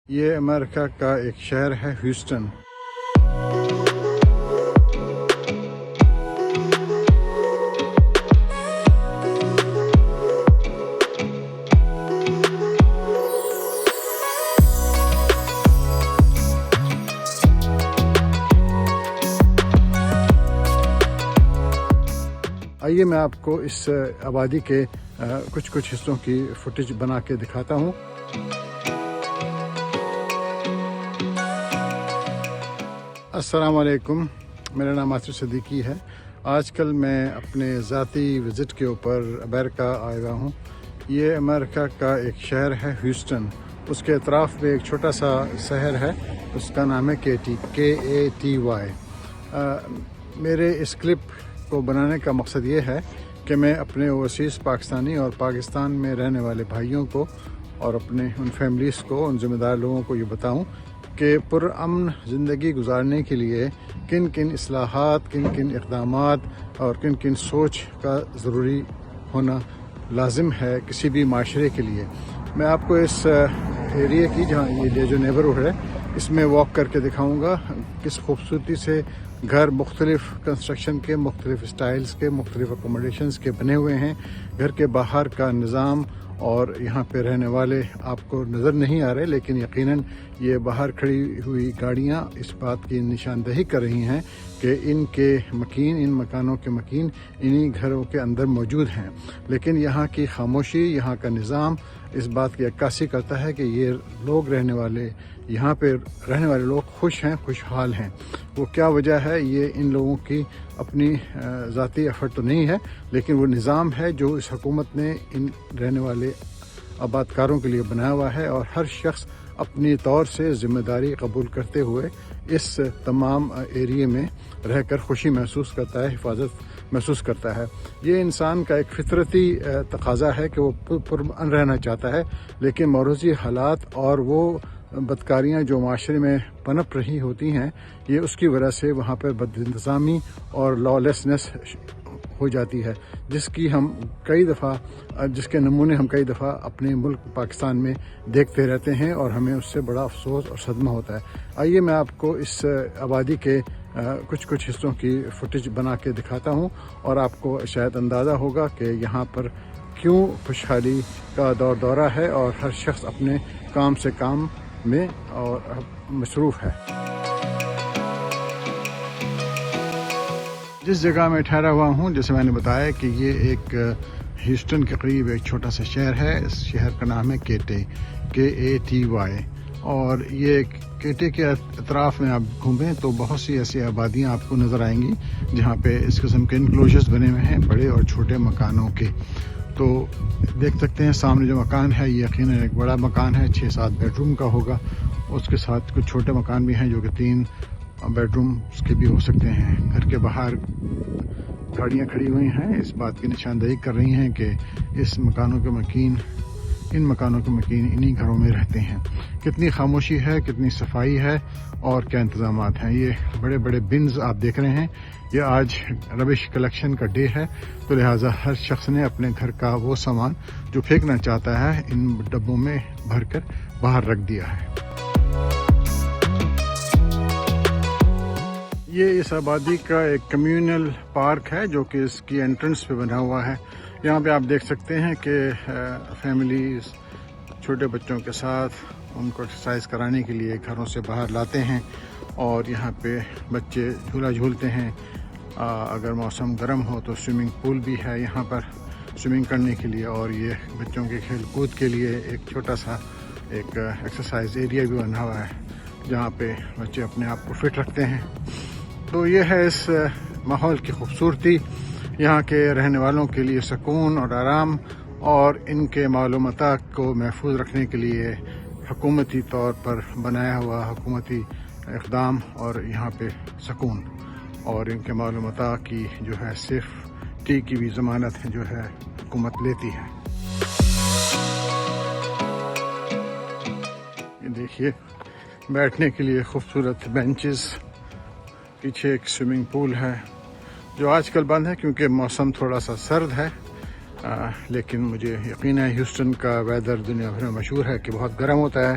یہ امریکہ کا ایک شہر ہے ہیوسٹن۔ آئیے میں آپ کو اس آبادی کے کچھ حصوں کی فوٹیج بنا کے دکھاتا ہوں۔ السلام علیکم، میرا نام آصف صدیقی ہے۔ آج کل میں اپنے ذاتی وزٹ کے اوپر امریکہ آیا ہوں۔ یہ امریکہ کا ایک شہر ہے ہیوسٹن۔ اس کے اطراف میں ایک چھوٹا سا شہر ہے، اس کا نام ہے KATY۔ میرے اس کلپ کو بنانے کا مقصد یہ ہے کہ میں اپنے اوورسیز پاکستانی اور پاکستان میں رہنے والے بھائیوں کو اور اپنے ان فیملیز کو، ان ذمہ دار لوگوں کو یہ بتاؤں کہ پرامن زندگی گزارنے کے لیے کن کن اصلاحات، کن کن اقدامات اور کن کن سوچ کا ضروری ہونا لازم ہے کسی بھی معاشرے کے لیے۔ میں آپ کو اس ایریے کی، جہاں یہ جو نیبرہڈ ہے، اس میں واک کر کے دکھاؤں گا کس خوبصورتی سے گھر مختلف کنسٹرکشن کے، مختلف سٹائلز کے، مختلف اکوموڈیشنز کے بنے ہوئے ہیں۔ گھر کے باہر کا نظام اور یہاں پہ رہنے والے آپ کو نظر نہیں آ رہے، لیکن یقیناً یہ باہر کھڑی ہوئی گاڑیاں اس بات کی نشاندہی کر رہی ہیں کہ ان مکانوں کے مکین انہی گھروں کے اندر موجود ہیں۔ لیکن یہاں کی خاموشی، یہاں کا نظام اس بات کی عکاسی کرتا ہے کہ یہ یہاں پہ رہنے والے لوگ خوش ہیں، خوشحال ہیں۔ وہ کیا وجہ ہے؟ یہ ان لوگوں کی اپنی ذاتی ایفرٹ تو نہیں ہے، لیکن وہ نظام ہے جو اس حکومت نے ان رہنے والے آبادکاروں کے لیے بنایا ہوا ہے، اور ہر شخص اپنی طور سے ذمہ داری قبول کرتے ہوئے اس تمام ایریے میں رہ کر خوشی محسوس کرتا ہے، حفاظت محسوس کرتا ہے۔ یہ انسان کا ایک فطرتی تقاضا ہے کہ وہ پرامن رہنا چاہتا ہے، لیکن موروثی حالات اور وہ بدکاریاں جو معاشرے میں پنپ رہی ہوتی ہیں، یہ اس کی وجہ سے وہاں پر بد انتظامی اور لا لیسنس ہو جاتی ہے، جس کے نمونے ہم کئی دفعہ اپنے ملک پاکستان میں دیکھتے رہتے ہیں، اور ہمیں اس سے بڑا افسوس اور صدمہ ہوتا ہے۔ آئیے میں آپ کو اس آبادی کے کچھ حصوں کی فوٹیج بنا کے دکھاتا ہوں، اور آپ کو شاید اندازہ ہوگا کہ یہاں پر کیوں خوشحالی کا دورہ ہے اور ہر شخص اپنے کام سے کام میں اور مصروف ہے۔ جس جگہ میں ٹھہرا ہوا ہوں، جیسے میں نے بتایا کہ یہ ایک ہیوسٹن کے قریب ایک چھوٹا سا شہر ہے۔ اس شہر کا نام ہے KATY، اور یہ KATY کے اطراف میں آپ گھومیں تو بہت سی ایسی آبادیاں آپ کو نظر آئیں گی جہاں پہ اس قسم کے انکلوژرز بنے ہوئے ہیں، بڑے اور چھوٹے مکانوں کے۔ تو دیکھ سکتے ہیں سامنے جو مکان ہے، یہ یقیناً ایک بڑا مکان ہے، 6-7 بیڈ روم کا ہوگا۔ اس کے ساتھ کچھ چھوٹے مکان بھی ہیں جو کہ 3 بیڈ روم کے بھی ہو سکتے ہیں۔ گھر کے باہر گاڑیاں کھڑی ہوئی ہیں، اس بات کی نشاندہی کر رہی ہیں کہ ان مکانوں کے مکین انہی گھروں میں رہتے ہیں۔ کتنی خاموشی ہے، کتنی صفائی ہے، اور کیا انتظامات ہیں۔ یہ بڑے بڑے بنز آپ دیکھ رہے ہیں۔ یہ آج ربش کلیکشن کا ڈے ہے، تو لہٰذا ہر شخص نے اپنے گھر کا وہ سامان جو پھینکنا چاہتا ہے ان ڈبوں میں بھر کر باہر رکھ دیا ہے۔ یہ اس آبادی کا ایک کمیونل پارک ہے جو کہ اس کی انٹرنس پہ بنا ہوا ہے۔ یہاں پہ آپ دیکھ سکتے ہیں کہ فیملیز چھوٹے بچوں کے ساتھ ان کو ایکسرسائز کرانے کے لیے گھروں سے باہر لاتے ہیں، اور یہاں پہ بچے جھولا جھولتے ہیں۔ اگر موسم گرم ہو تو سوئمنگ پول بھی ہے یہاں پر سوئمنگ کرنے کے لیے، اور یہ بچوں کے کھیل کود کے لیے ایک چھوٹا سا ایک ایکسرسائز ایریا بھی بنا ہوا ہے جہاں پہ بچے اپنے آپ کو فٹ رکھتے ہیں۔ تو یہ ہے اس ماحول کی خوبصورتی، یہاں کے رہنے والوں کے لیے سکون اور آرام، اور ان کے معلومات کو محفوظ رکھنے کے لیے حکومتی طور پر بنایا ہوا حکومتی اقدام، اور یہاں پہ سکون اور ان کے معلومات کی جو ہے سیفٹی کی بھی ضمانت جو ہے حکومت لیتی ہے۔ یہ دیکھیے بیٹھنے کے لیے خوبصورت بینچز، پیچھے ایک سوئمنگ پول ہے جو آج کل بند ہے کیونکہ موسم تھوڑا سا سرد ہے، لیکن مجھے یقین ہے ہیوسٹن کا ویدر دنیا بھر میں مشہور ہے کہ بہت گرم ہوتا ہے،